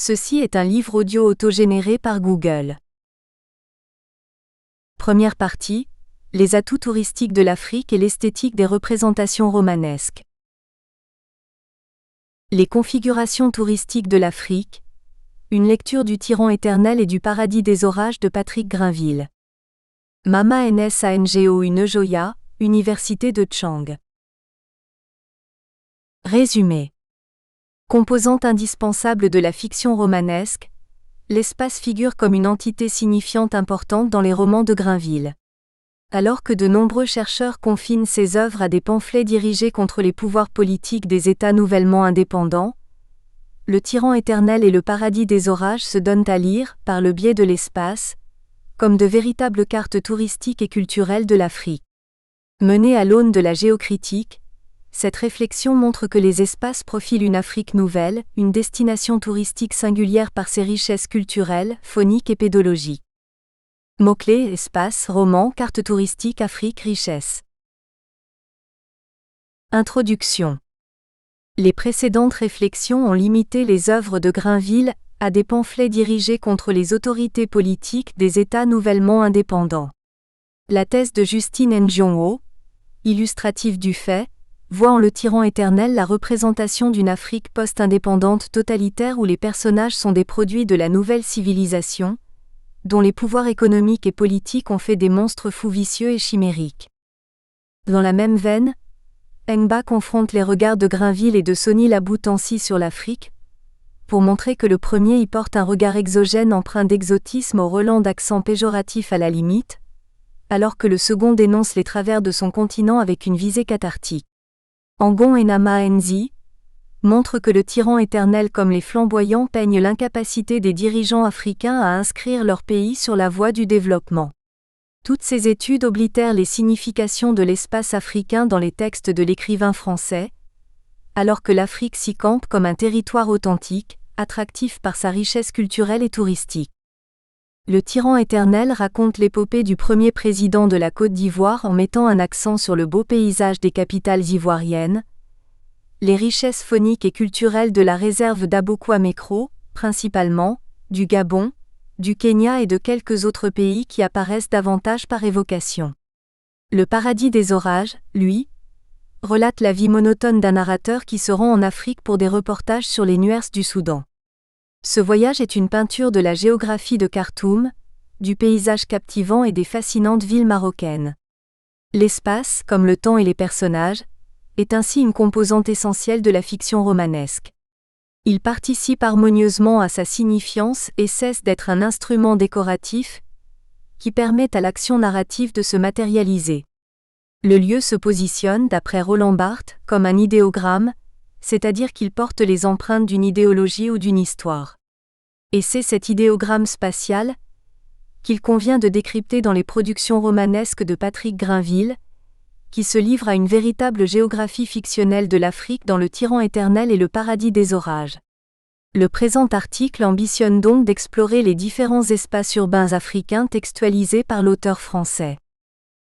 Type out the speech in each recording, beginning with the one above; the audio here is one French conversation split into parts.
Ceci est un livre audio autogénéré par Google. Première partie, les atouts touristiques de l'Afrique et l'esthétique des représentations romanesques. Les configurations touristiques de l'Afrique. Une lecture du Tyran éternel et du paradis des orages de Patrick Grainville. Mama Nsango Unejoya, Université de Tchang. Résumé. Composante indispensable de la fiction romanesque, l'espace figure comme une entité signifiante importante dans les romans de Grainville. Alors que de nombreux chercheurs confinent ses œuvres à des pamphlets dirigés contre les pouvoirs politiques des États nouvellement indépendants, le Tyran éternel et le paradis des orages se donnent à lire, par le biais de l'espace, comme de véritables cartes touristiques et culturelles de l'Afrique. Menée à l'aune de la géocritique, cette réflexion montre que les espaces profilent une Afrique nouvelle, une destination touristique singulière par ses richesses culturelles, phoniques et pédologiques. Mots-clés, espace, roman, carte touristique, Afrique, richesse. Introduction. Les précédentes réflexions ont limité les œuvres de Grainville à des pamphlets dirigés contre les autorités politiques des États nouvellement indépendants. La thèse de Justine Njongo, illustrative du fait, voit en le Tyran éternel la représentation d'une Afrique post-indépendante totalitaire où les personnages sont des produits de la nouvelle civilisation, dont les pouvoirs économiques et politiques ont fait des monstres fous vicieux et chimériques. Dans la même veine, Ngba confronte les regards de Grainville et de Sonny Laboutansi sur l'Afrique, pour montrer que le premier y porte un regard exogène empreint d'exotisme au relent d'accent péjoratif à la limite, alors que le second dénonce les travers de son continent avec une visée cathartique. Angon et Nama Nzi montrent que le tyran éternel comme les flamboyants peignent l'incapacité des dirigeants africains à inscrire leur pays sur la voie du développement. Toutes ces études oblitèrent les significations de l'espace africain dans les textes de l'écrivain français, alors que l'Afrique s'y campe comme un territoire authentique, attractif par sa richesse culturelle et touristique. Le Tyran éternel raconte l'épopée du premier président de la Côte d'Ivoire en mettant un accent sur le beau paysage des capitales ivoiriennes, les richesses phoniques et culturelles de la réserve d'Abokwa-Mekro, principalement, du Gabon, du Kenya et de quelques autres pays qui apparaissent davantage par évocation. Le paradis des orages, lui, relate la vie monotone d'un narrateur qui se rend en Afrique pour des reportages sur les nuers du Soudan. Ce voyage est une peinture de la géographie de Khartoum, du paysage captivant et des fascinantes villes marocaines. L'espace, comme le temps et les personnages, est ainsi une composante essentielle de la fiction romanesque. Il participe harmonieusement à sa signifiance et cesse d'être un instrument décoratif qui permet à l'action narrative de se matérialiser. Le lieu se positionne, d'après Roland Barthes, comme un idéogramme, c'est-à-dire qu'il porte les empreintes d'une idéologie ou d'une histoire. Et c'est cet idéogramme spatial qu'il convient de décrypter dans les productions romanesques de Patrick Grainville, qui se livre à une véritable géographie fictionnelle de l'Afrique dans le Tyran éternel et le paradis des orages. Le présent article ambitionne donc d'explorer les différents espaces urbains africains textualisés par l'auteur français.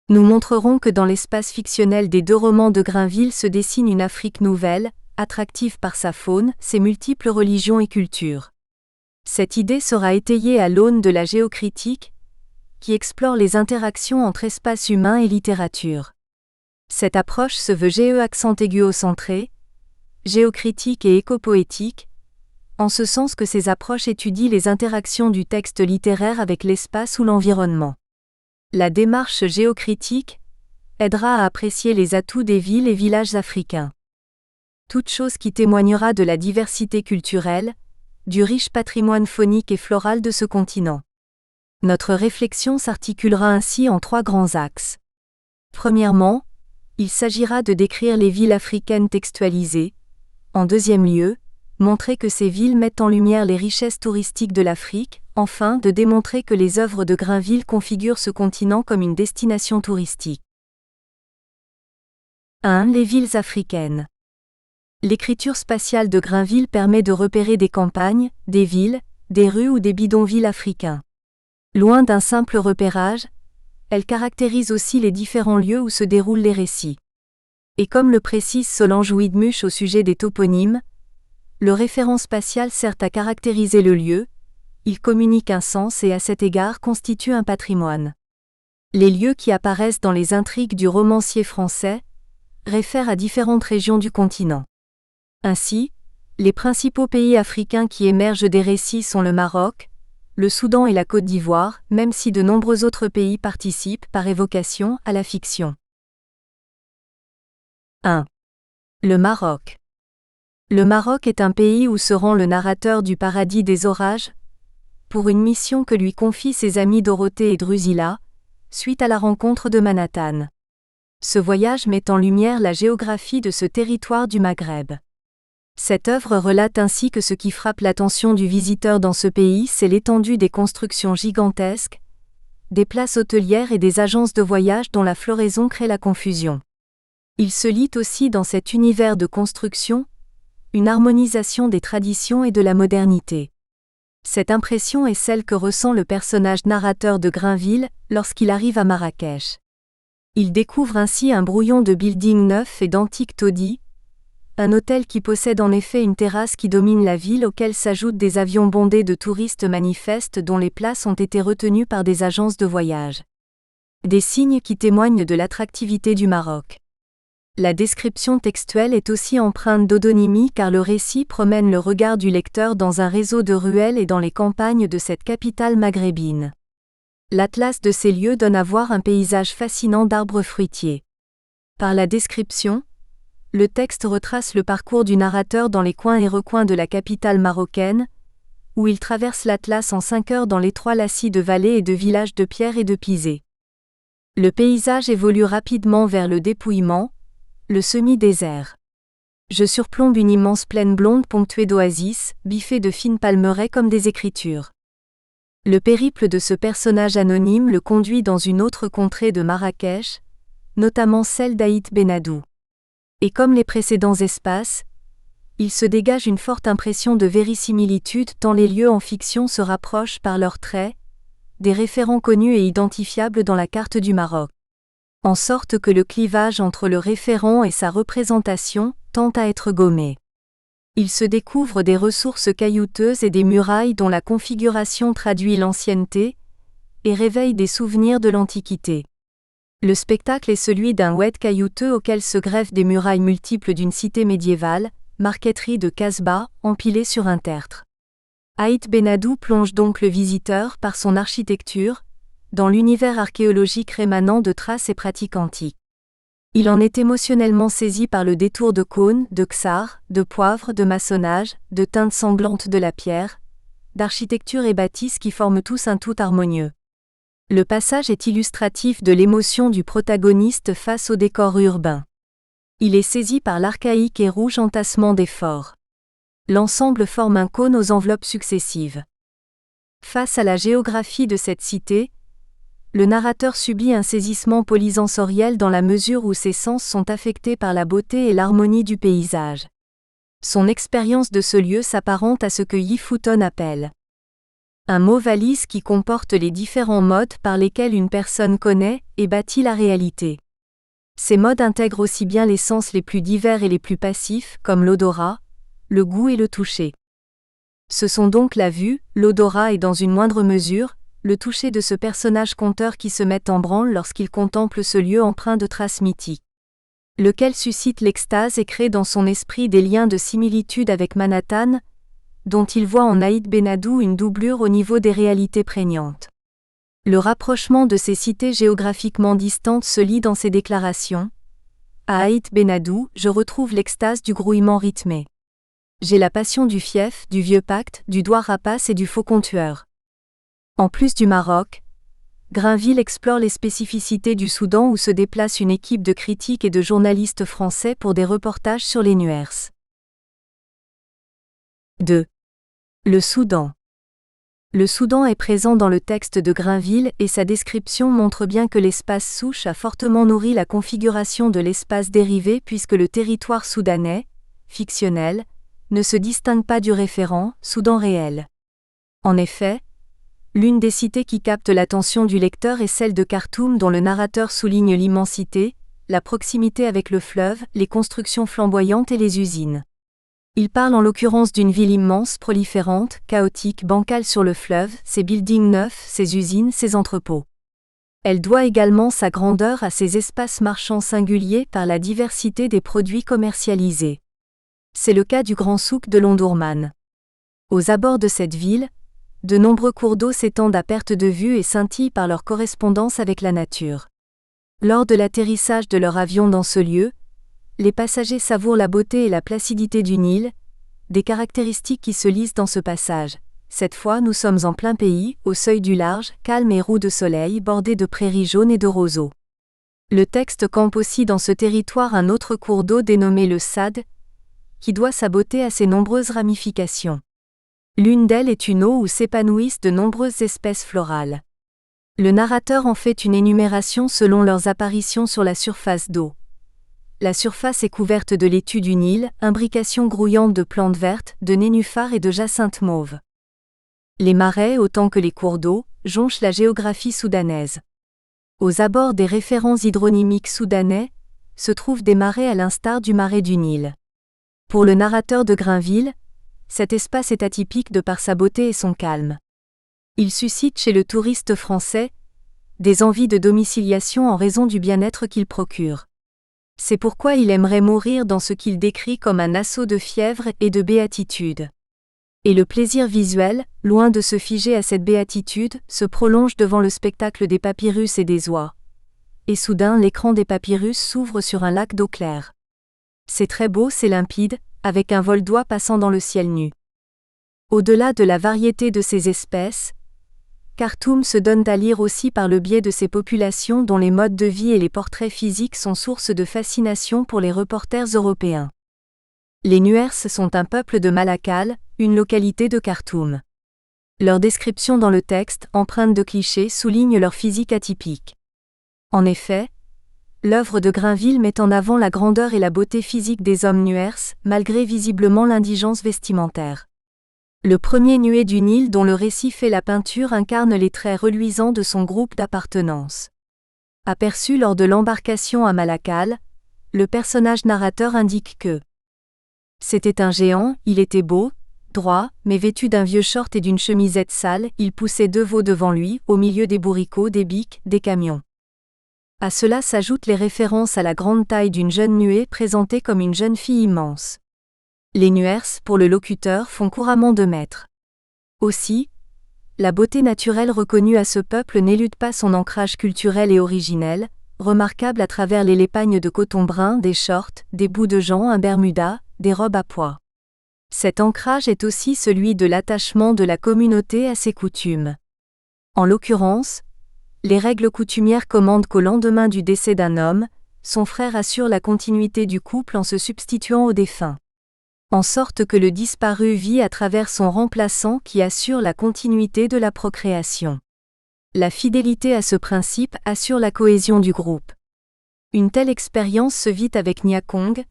Nous montrerons que dans l'espace fictionnel des deux romans de Grainville se dessine une Afrique nouvelle, attractive par sa faune, ses multiples religions et cultures. Cette idée sera étayée à l'aune de la géocritique, qui explore les interactions entre espace humain et littérature. Cette approche se veut géo-accent-aigu-centrée, géocritique et écopoétique, en ce sens que ces approches étudient les interactions du texte littéraire avec l'espace ou l'environnement. La démarche géocritique aidera à apprécier les atouts des villes et villages africains. Toute chose qui témoignera de la diversité culturelle, du riche patrimoine phonique et floral de ce continent. Notre réflexion s'articulera ainsi en trois grands axes. Premièrement, il s'agira de décrire les villes africaines textualisées. En deuxième lieu, montrer que ces villes mettent en lumière les richesses touristiques de l'Afrique. Enfin, de démontrer que les œuvres de Grainville configurent ce continent comme une destination touristique. 1. Les villes africaines. L'écriture spatiale de Grainville permet de repérer des campagnes, des villes, des rues ou des bidonvilles africains. Loin d'un simple repérage, elle caractérise aussi les différents lieux où se déroulent les récits. Et comme le précise Solange Widmuch au sujet des toponymes, Le référent spatial sert à caractériser le lieu, il communique un sens et à cet égard constitue un patrimoine. Les lieux qui apparaissent dans les intrigues du romancier français réfèrent à différentes régions du continent. Ainsi, les principaux pays africains qui émergent des récits sont le Maroc, le Soudan et la Côte d'Ivoire, même si de nombreux autres pays participent par évocation à la fiction. 1. Le Maroc. Le Maroc est un pays où se rend le narrateur du Paradis des orages, pour une mission que lui confient ses amis Dorothée et Drusilla, suite à la rencontre de Manhattan. Ce voyage met en lumière la géographie de ce territoire du Maghreb. Cette œuvre relate ainsi que ce qui frappe l'attention du visiteur dans ce pays, c'est l'étendue des constructions gigantesques, des places hôtelières et des agences de voyage dont la floraison crée la confusion. Il se lit aussi dans cet univers de construction, une harmonisation des traditions et de la modernité. Cette impression est celle que ressent le personnage narrateur de Grainville lorsqu'il arrive à Marrakech. Il découvre ainsi un brouillon de buildings neufs et d'antiques taudis, un hôtel qui possède en effet une terrasse qui domine la ville auquel s'ajoutent des avions bondés de touristes manifestes dont les places ont été retenues par des agences de voyage. Des signes qui témoignent de l'attractivité du Maroc. La description textuelle est aussi empreinte d'odonymie car le récit promène le regard du lecteur dans un réseau de ruelles et dans les campagnes de cette capitale maghrébine. L'atlas de ces lieux donne à voir un paysage fascinant d'arbres fruitiers. Par la description, le texte retrace le parcours du narrateur dans les coins et recoins de la capitale marocaine, où il traverse l'Atlas en 5 heures dans l'étroit lacis de vallées et de villages de pierre et de pisé. Le paysage évolue rapidement vers le dépouillement, le semi-désert. Je surplombe une immense plaine blonde ponctuée d'oasis, biffée de fines palmeraies comme des écritures. Le périple de ce personnage anonyme le conduit dans une autre contrée de Marrakech, notamment celle d'Aït Benadou. Et comme les précédents espaces, il se dégage une forte impression de vérisimilitude tant les lieux en fiction se rapprochent par leurs traits, des référents connus et identifiables dans la carte du Maroc. En sorte que le clivage entre le référent et sa représentation tend à être gommé. Il se découvre des ressources caillouteuses et des murailles dont la configuration traduit l'ancienneté et réveille des souvenirs de l'Antiquité. Le spectacle est celui d'un oued caillouteux auquel se greffent des murailles multiples d'une cité médiévale, marqueterie de Casbah, empilée sur un tertre. Aït Benadou plonge donc le visiteur par son architecture, dans l'univers archéologique rémanent de traces et pratiques antiques. Il en est émotionnellement saisi par le détour de cônes, de ksar, de poivre, de maçonnage, de teintes sanglantes de la pierre, d'architecture et bâtisses qui forment tous un tout harmonieux. Le passage est illustratif de l'émotion du protagoniste face au décor urbain. Il est saisi par l'archaïque et rouge entassement des forts. L'ensemble forme un cône aux enveloppes successives. Face à la géographie de cette cité, le narrateur subit un saisissement polysensoriel dans la mesure où ses sens sont affectés par la beauté et l'harmonie du paysage. Son expérience de ce lieu s'apparente à ce que Yifouton appelle un mot valise qui comporte les différents modes par lesquels une personne connaît et bâtit la réalité. Ces modes intègrent aussi bien les sens les plus divers et les plus passifs, comme l'odorat, le goût et le toucher. Ce sont donc la vue, l'odorat et dans une moindre mesure, le toucher de ce personnage conteur qui se met en branle lorsqu'il contemple ce lieu empreint de traces mythiques. Lequel suscite l'extase et crée dans son esprit des liens de similitude avec Manhattan, dont il voit en Aït Benadou une doublure au niveau des réalités prégnantes. Le rapprochement de ces cités géographiquement distantes se lit dans ses déclarations. À Aït Benadou, je retrouve l'extase du grouillement rythmé. J'ai la passion du fief, du vieux pacte, du doigt rapace et du faucon tueur. En plus du Maroc, Grainville explore les spécificités du Soudan où se déplace une équipe de critiques et de journalistes français pour des reportages sur les Nuers. 2. Le Soudan. Le Soudan est présent dans le texte de Grainville et sa description montre bien que l'espace souche a fortement nourri la configuration de l'espace dérivé puisque le territoire soudanais, fictionnel, ne se distingue pas du référent, Soudan réel. En effet, l'une des cités qui capte l'attention du lecteur est celle de Khartoum dont le narrateur souligne l'immensité, la proximité avec le fleuve, les constructions flamboyantes et les usines. Il parle en l'occurrence d'une ville immense, proliférante, chaotique, bancale sur le fleuve, ses buildings neufs, ses usines, ses entrepôts. Elle doit également sa grandeur à ses espaces marchands singuliers par la diversité des produits commercialisés. C'est le cas du Grand Souk de Omdurman. Aux abords de cette ville, de nombreux cours d'eau s'étendent à perte de vue et scintillent par leur correspondance avec la nature. Lors de l'atterrissage de leur avion dans ce lieu, les passagers savourent la beauté et la placidité du Nil, des caractéristiques qui se lisent dans ce passage. Cette fois, nous sommes en plein pays, au seuil du large, calme et roux de soleil, bordé de prairies jaunes et de roseaux. Le texte campe aussi dans ce territoire un autre cours d'eau dénommé le Sad, qui doit sa beauté à ses nombreuses ramifications. L'une d'elles est une eau où s'épanouissent de nombreuses espèces florales. Le narrateur en fait une énumération selon leurs apparitions sur la surface d'eau. La surface est couverte de laitue du Nil, imbrication grouillante de plantes vertes, de nénuphars et de jacinthes mauves. Les marais, autant que les cours d'eau, jonchent la géographie soudanaise. Aux abords des référents hydronymiques soudanais, se trouvent des marais à l'instar du marais du Nil. Pour le narrateur de Grainville, cet espace est atypique de par sa beauté et son calme. Il suscite chez le touriste français des envies de domiciliation en raison du bien-être qu'il procure. C'est pourquoi il aimerait mourir dans ce qu'il décrit comme un assaut de fièvre et de béatitude. Et le plaisir visuel, loin de se figer à cette béatitude, se prolonge devant le spectacle des papyrus et des oies. Et soudain l'écran des papyrus s'ouvre sur un lac d'eau claire. C'est très beau, c'est limpide, avec un vol d'oies passant dans le ciel nu. Au-delà de la variété de ces espèces, Khartoum se donne à lire aussi par le biais de ses populations dont les modes de vie et les portraits physiques sont source de fascination pour les reporters européens. Les Nuers sont un peuple de Malakal, une localité de Khartoum. Leur description dans le texte, empreinte de clichés, souligne leur physique atypique. En effet, l'œuvre de Grainville met en avant la grandeur et la beauté physique des hommes Nuers, malgré visiblement l'indigence vestimentaire. Le premier nuée du Nil dont le récit fait la peinture incarne les traits reluisants de son groupe d'appartenance. Aperçu lors de l'embarcation à Malakal, le personnage narrateur indique que c'était un géant, il était beau, droit, mais vêtu d'un vieux short et d'une chemisette sale, il poussait 2 veaux devant lui, au milieu des bourricots, des bics, des camions. À cela s'ajoutent les références à la grande taille d'une jeune nuée présentée comme une jeune fille immense. Les Nuers, pour le locuteur, font couramment 2 mètres. Aussi, la beauté naturelle reconnue à ce peuple n'élude pas son ancrage culturel et originel, remarquable à travers les lépagnes de coton brun, des shorts, des bouts de gens, un bermuda, des robes à pois. Cet ancrage est aussi celui de l'attachement de la communauté à ses coutumes. En l'occurrence, les règles coutumières commandent qu'au lendemain du décès d'un homme, son frère assure la continuité du couple en se substituant au défunt. En sorte que le disparu vit à travers son remplaçant qui assure la continuité de la procréation. La fidélité à ce principe assure la cohésion du groupe. Une telle expérience se vit avec Nyakong,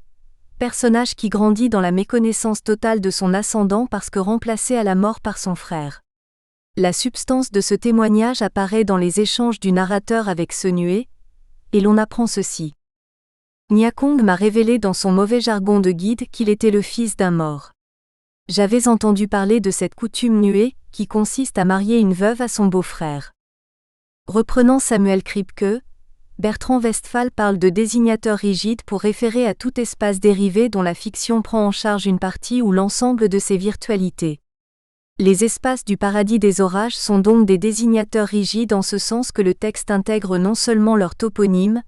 personnage qui grandit dans la méconnaissance totale de son ascendant parce que remplacé à la mort par son frère. La substance de ce témoignage apparaît dans les échanges du narrateur avec ce nuée, et l'on apprend ceci. Nyakong m'a révélé dans son mauvais jargon de guide qu'il était le fils d'un mort. J'avais entendu parler de cette coutume nuée, qui consiste à marier une veuve à son beau-frère. Reprenant Samuel Kripke, Bertrand Westphal parle de désignateur rigide pour référer à tout espace dérivé dont la fiction prend en charge une partie ou l'ensemble de ses virtualités. Les espaces du paradis des orages sont donc des désignateurs rigides en ce sens que le texte intègre non seulement leur toponyme,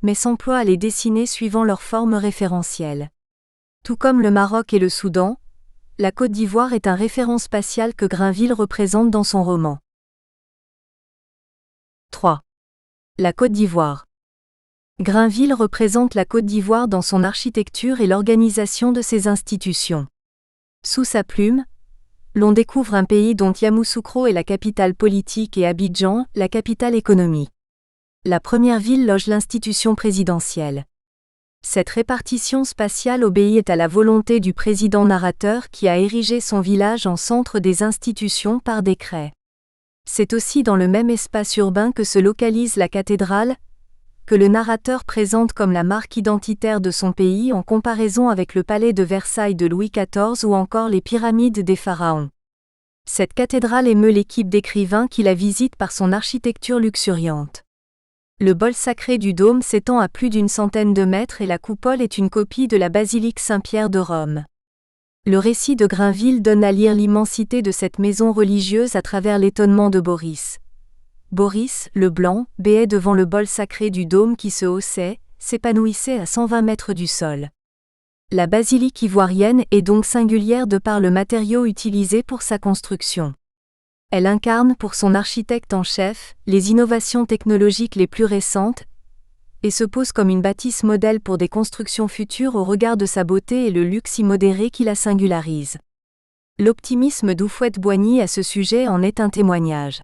mais s'emploie à les dessiner suivant leur forme référentielle. Tout comme le Maroc et le Soudan, la Côte d'Ivoire est un référent spatial que Grainville représente dans son roman. 3. La Côte d'Ivoire. Grainville représente la Côte d'Ivoire dans son architecture et l'organisation de ses institutions. Sous sa plume, l'on découvre un pays dont Yamoussoukro est la capitale politique et Abidjan, la capitale économique. La première ville loge l'institution présidentielle. Cette répartition spatiale obéit à la volonté du président narrateur qui a érigé son village en centre des institutions par décret. C'est aussi dans le même espace urbain que se localise la cathédrale, que le narrateur présente comme la marque identitaire de son pays en comparaison avec le palais de Versailles de Louis XIV ou encore les pyramides des pharaons. Cette cathédrale émeut l'équipe d'écrivains qui la visitent par son architecture luxuriante. Le bol sacré du dôme s'étend à plus d'une centaine de mètres et la coupole est une copie de la basilique Saint-Pierre de Rome. Le récit de Grainville donne à lire l'immensité de cette maison religieuse à travers l'étonnement de Boris. Boris, le blanc, béait devant le bol sacré du dôme qui se haussait, s'épanouissait à 120 mètres du sol. La basilique ivoirienne est donc singulière de par le matériau utilisé pour sa construction. Elle incarne pour son architecte en chef les innovations technologiques les plus récentes et se pose comme une bâtisse modèle pour des constructions futures au regard de sa beauté et le luxe immodéré qui la singularise. L'optimisme d'Houphouët-Boigny à ce sujet en est un témoignage.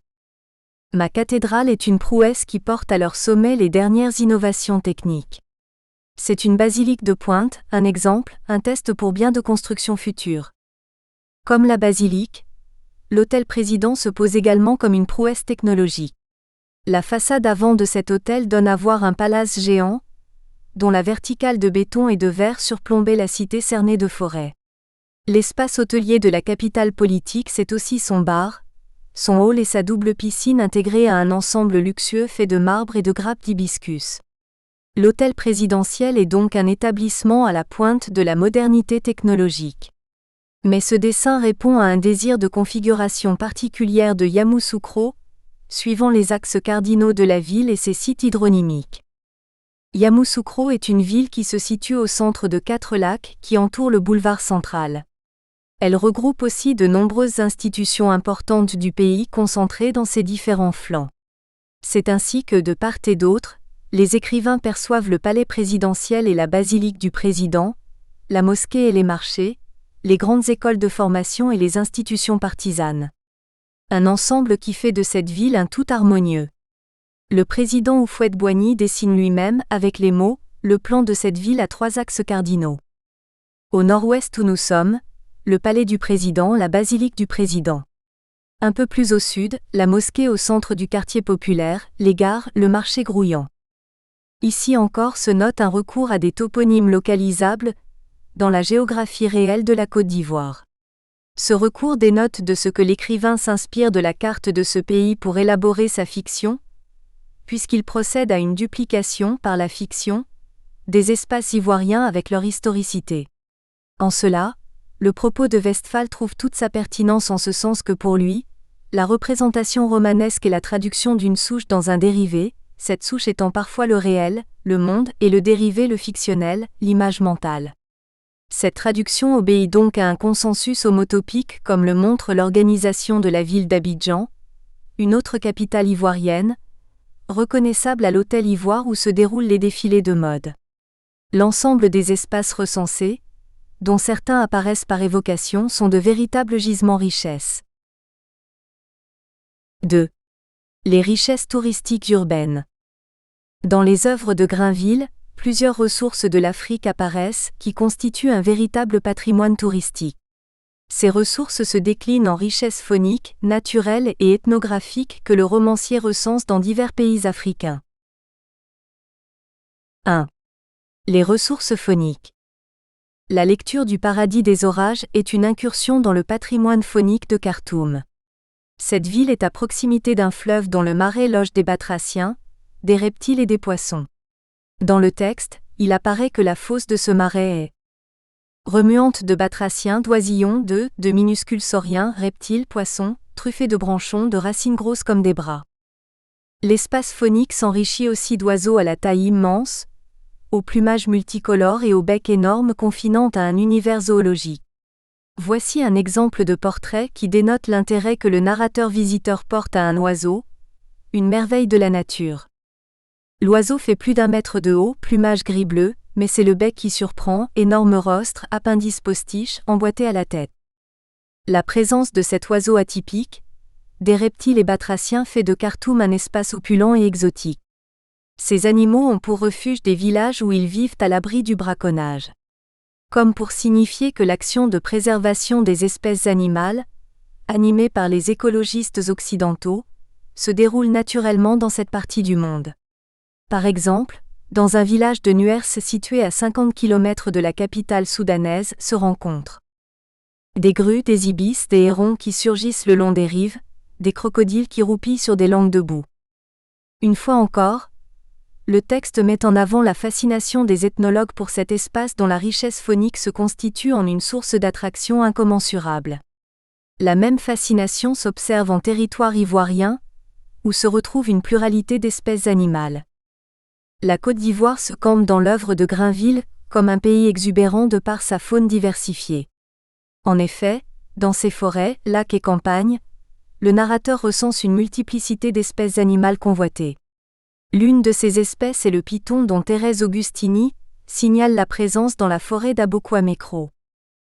Ma cathédrale est une prouesse qui porte à leur sommet les dernières innovations techniques. C'est une basilique de pointe, un exemple, un test pour bien de constructions futures. Comme la basilique, l'hôtel président se pose également comme une prouesse technologique. La façade avant de cet hôtel donne à voir un palace géant, dont la verticale de béton et de verre surplombait la cité cernée de forêts. L'espace hôtelier de la capitale politique, c'est aussi son bar, son hall et sa double piscine intégrée à un ensemble luxueux fait de marbre et de grappes d'hibiscus. L'hôtel présidentiel est donc un établissement à la pointe de la modernité technologique. Mais ce dessin répond à un désir de configuration particulière de Yamoussoukro, suivant les axes cardinaux de la ville et ses sites hydronymiques. Yamoussoukro est une ville qui se situe au centre de 4 lacs qui entourent le boulevard central. Elle regroupe aussi de nombreuses institutions importantes du pays concentrées dans ses différents flancs. C'est ainsi que, de part et d'autre, les écrivains perçoivent le palais présidentiel et la basilique du président, la mosquée et les marchés, les grandes écoles de formation et les institutions partisanes. Un ensemble qui fait de cette ville un tout harmonieux. Le président Houphouët-Boigny dessine lui-même, avec les mots, le plan de cette ville à 3 axes cardinaux. Au nord-ouest où nous sommes, le palais du président, la basilique du président. Un peu plus au sud, la mosquée au centre du quartier populaire, les gares, le marché grouillant. Ici encore se note un recours à des toponymes localisables dans la géographie réelle de la Côte d'Ivoire. Ce recours dénote de ce que l'écrivain s'inspire de la carte de ce pays pour élaborer sa fiction, puisqu'il procède à une duplication, par la fiction, des espaces ivoiriens avec leur historicité. En cela, le propos de Westphal trouve toute sa pertinence en ce sens que pour lui, la représentation romanesque est la traduction d'une souche dans un dérivé, cette souche étant parfois le réel, le monde, et le dérivé le fictionnel, l'image mentale. Cette traduction obéit donc à un consensus homotopique comme le montre l'organisation de la ville d'Abidjan, une autre capitale ivoirienne, reconnaissable à l'Hôtel Ivoire où se déroulent les défilés de mode. L'ensemble des espaces recensés, dont certains apparaissent par évocation, sont de véritables gisements richesses. 2. Les richesses touristiques urbaines. Dans les œuvres de Grainville, plusieurs ressources de l'Afrique apparaissent qui constituent un véritable patrimoine touristique. Ces ressources se déclinent en richesses phoniques, naturelles et ethnographiques que le romancier recense dans divers pays africains. 1. Les ressources phoniques. La lecture du Paradis des orages est une incursion dans le patrimoine phonique de Khartoum. Cette ville est à proximité d'un fleuve dont le marais loge des batraciens, des reptiles et des poissons. Dans le texte, il apparaît que la fosse de ce marais est remuante de batraciens, d'oisillons, de minuscules sauriens, reptiles, poissons, truffés de branchons, de racines grosses comme des bras. L'espace phonique s'enrichit aussi d'oiseaux à la taille immense, au plumage multicolore et au bec énorme confinant à un univers zoologique. Voici un exemple de portrait qui dénote l'intérêt que le narrateur-visiteur porte à un oiseau, une merveille de la nature. L'oiseau fait plus d'1 mètre de haut, plumage gris-bleu, mais c'est le bec qui surprend, énorme rostre, appendice postiche, emboîté à la tête. La présence de cet oiseau atypique, des reptiles et batraciens fait de Khartoum un espace opulent et exotique. Ces animaux ont pour refuge des villages où ils vivent à l'abri du braconnage. Comme pour signifier que l'action de préservation des espèces animales, animée par les écologistes occidentaux, se déroule naturellement dans cette partie du monde. Par exemple, dans un village de Nuers situé à 50 km de la capitale soudanaise se rencontrent des grues, des ibis, des hérons qui surgissent le long des rives, des crocodiles qui roupillent sur des langues de boue. Une fois encore, le texte met en avant la fascination des ethnologues pour cet espace dont la richesse phonique se constitue en une source d'attraction incommensurable. La même fascination s'observe en territoire ivoirien, où se retrouve une pluralité d'espèces animales. La Côte d'Ivoire se campe dans l'œuvre de Grainville comme un pays exubérant de par sa faune diversifiée. En effet, dans ses forêts, lacs et campagnes, le narrateur recense une multiplicité d'espèces animales convoitées. L'une de ces espèces est le python dont Thérèse Augustini signale la présence dans la forêt d'Abokwamekro.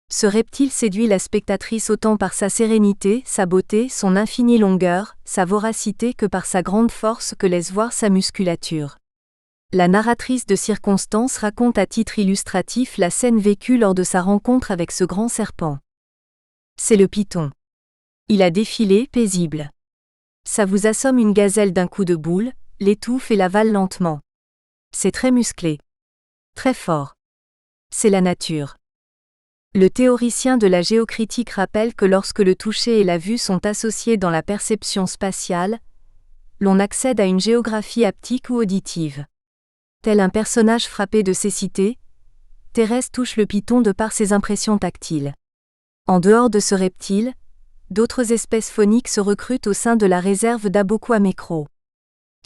Ce reptile séduit la spectatrice autant par sa sérénité, sa beauté, son infinie longueur, sa voracité que par sa grande force que laisse voir sa musculature. La narratrice de circonstances raconte à titre illustratif la scène vécue lors de sa rencontre avec ce grand serpent. C'est le python. Il a défilé, paisible. Ça vous assomme une gazelle d'un coup de boule, l'étouffe et l'avale lentement. C'est très musclé. Très fort. C'est la nature. Le théoricien de la géocritique rappelle que lorsque le toucher et la vue sont associés dans la perception spatiale, l'on accède à une géographie haptique ou auditive. Tel un personnage frappé de cécité, Thérèse touche le python de par ses impressions tactiles. En dehors de ce reptile, d'autres espèces phoniques se recrutent au sein de la réserve d'Abokwamekro.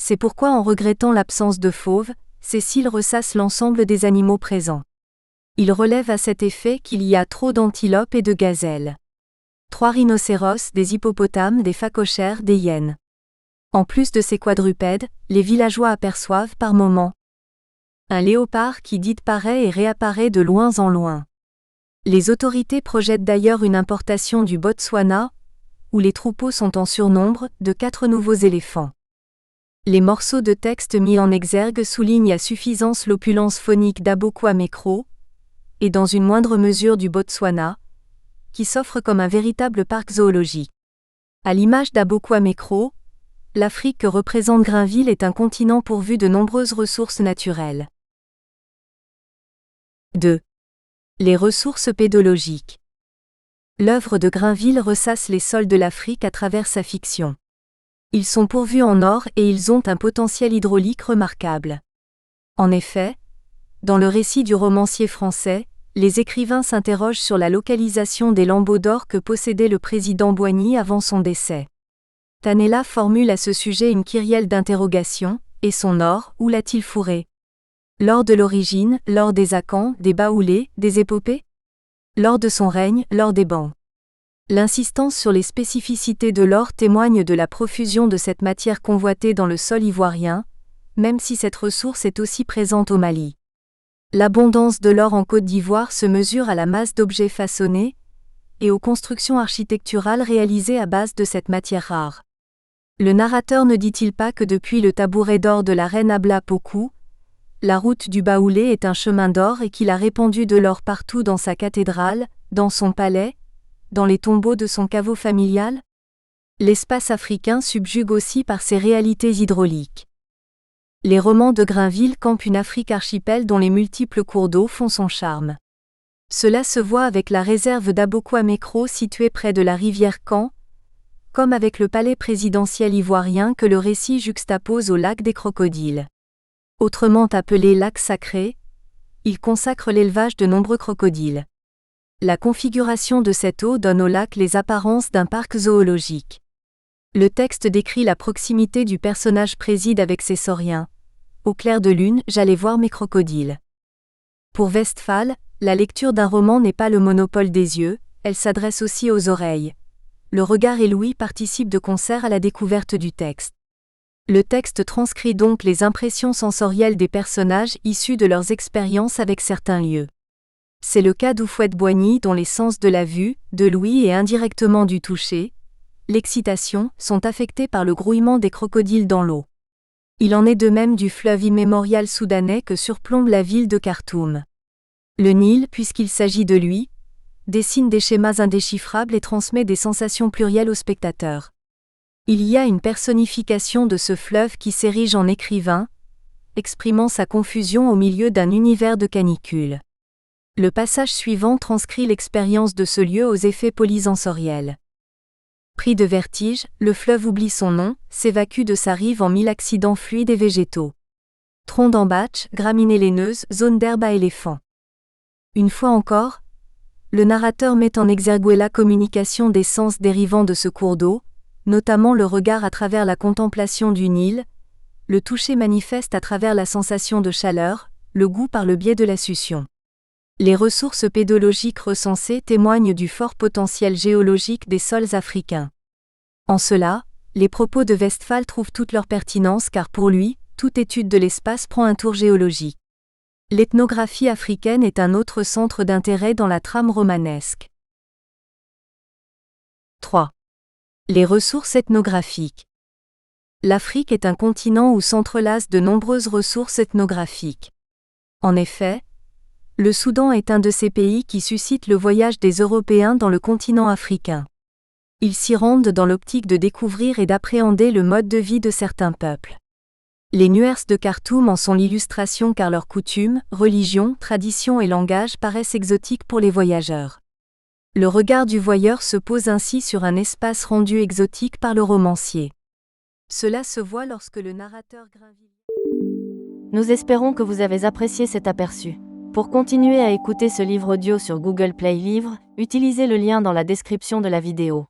C'est pourquoi en regrettant l'absence de fauves, Cécile ressasse l'ensemble des animaux présents. Il relève à cet effet qu'il y a trop d'antilopes et de gazelles. 3 rhinocéros, des hippopotames, des phacochères, des hyènes. En plus de ces quadrupèdes, les villageois aperçoivent par moments un léopard qui disparaît et réapparaît de loin en loin. Les autorités projettent d'ailleurs une importation du Botswana, où les troupeaux sont en surnombre, de 4 nouveaux éléphants. Les morceaux de texte mis en exergue soulignent à suffisance l'opulence phonique d'Abokwamekro, et dans une moindre mesure du Botswana, qui s'offre comme un véritable parc zoologique. À l'image d'Abokwamekro, l'Afrique que représente Grainville est un continent pourvu de nombreuses ressources naturelles. 2. Les ressources pédologiques. L'œuvre de Grainville ressasse les sols de l'Afrique à travers sa fiction. Ils sont pourvus en or et ils ont un potentiel hydraulique remarquable. En effet, dans le récit du romancier français, les écrivains s'interrogent sur la localisation des lambeaux d'or que possédait le président Boigny avant son décès. Tanella formule à ce sujet une kyrielle d'interrogations, et son or, où l'a-t-il fourré? L'or de l'origine, l'or des Akans, des Baoulés, des épopées? L'or de son règne, l'or des Bans. L'insistance sur les spécificités de l'or témoigne de la profusion de cette matière convoitée dans le sol ivoirien, même si cette ressource est aussi présente au Mali. L'abondance de l'or en Côte d'Ivoire se mesure à la masse d'objets façonnés et aux constructions architecturales réalisées à base de cette matière rare. Le narrateur ne dit-il pas que depuis le tabouret d'or de la reine Abla Pokou, la route du Baoulé est un chemin d'or et qu'il a répandu de l'or partout dans sa cathédrale, dans son palais, dans les tombeaux de son caveau familial? L'espace africain subjugue aussi par ses réalités hydrauliques. Les romans de Grainville campent une Afrique archipel dont les multiples cours d'eau font son charme. Cela se voit avec la réserve d'Abokwamekro située près de la rivière Kan, comme avec le palais présidentiel ivoirien que le récit juxtapose au lac des crocodiles. Autrement appelé lac sacré, il consacre l'élevage de nombreux crocodiles. La configuration de cette eau donne au lac les apparences d'un parc zoologique. Le texte décrit la proximité du personnage préside avec ses sauriens. Au clair de lune, j'allais voir mes crocodiles. Pour Westphal, la lecture d'un roman n'est pas le monopole des yeux, elle s'adresse aussi aux oreilles. Le regard et l'ouïe participent de concert à la découverte du texte. Le texte transcrit donc les impressions sensorielles des personnages issues de leurs expériences avec certains lieux. C'est le cas d'Houphouët-Boigny dont les sens de la vue, de l'ouïe et indirectement du toucher, l'excitation, sont affectés par le grouillement des crocodiles dans l'eau. Il en est de même du fleuve immémorial soudanais que surplombe la ville de Khartoum. Le Nil, puisqu'il s'agit de lui, dessine des schémas indéchiffrables et transmet des sensations plurielles aux spectateurs. Il y a une personnification de ce fleuve qui s'érige en écrivain, exprimant sa confusion au milieu d'un univers de canicule. Le passage suivant transcrit l'expérience de ce lieu aux effets polysensoriels. Pris de vertige, le fleuve oublie son nom, s'évacue de sa rive en 1000 accidents fluides et végétaux. Troncs d'embâche, graminées laineuses, zones d'herbe à éléphants. Une fois encore, le narrateur met en exergue la communication des sens dérivant de ce cours d'eau, notamment le regard à travers la contemplation du Nil, le toucher manifeste à travers la sensation de chaleur, le goût par le biais de la succion. Les ressources pédologiques recensées témoignent du fort potentiel géologique des sols africains. En cela, les propos de Westphal trouvent toute leur pertinence car pour lui, toute étude de l'espace prend un tour géologique. L'ethnographie africaine est un autre centre d'intérêt dans la trame romanesque. 3. Les ressources ethnographiques. L'Afrique est un continent où s'entrelacent de nombreuses ressources ethnographiques. En effet, le Soudan est un de ces pays qui suscite le voyage des Européens dans le continent africain. Ils s'y rendent dans l'optique de découvrir et d'appréhender le mode de vie de certains peuples. Les Nuers de Khartoum en sont l'illustration car leurs coutumes, religions, traditions et langages paraissent exotiques pour les voyageurs. Le regard du voyeur se pose ainsi sur un espace rendu exotique par le romancier. Cela se voit lorsque le narrateur Grainville. Nous espérons que vous avez apprécié cet aperçu. Pour continuer à écouter ce livre audio sur Google Play Livres, utilisez le lien dans la description de la vidéo.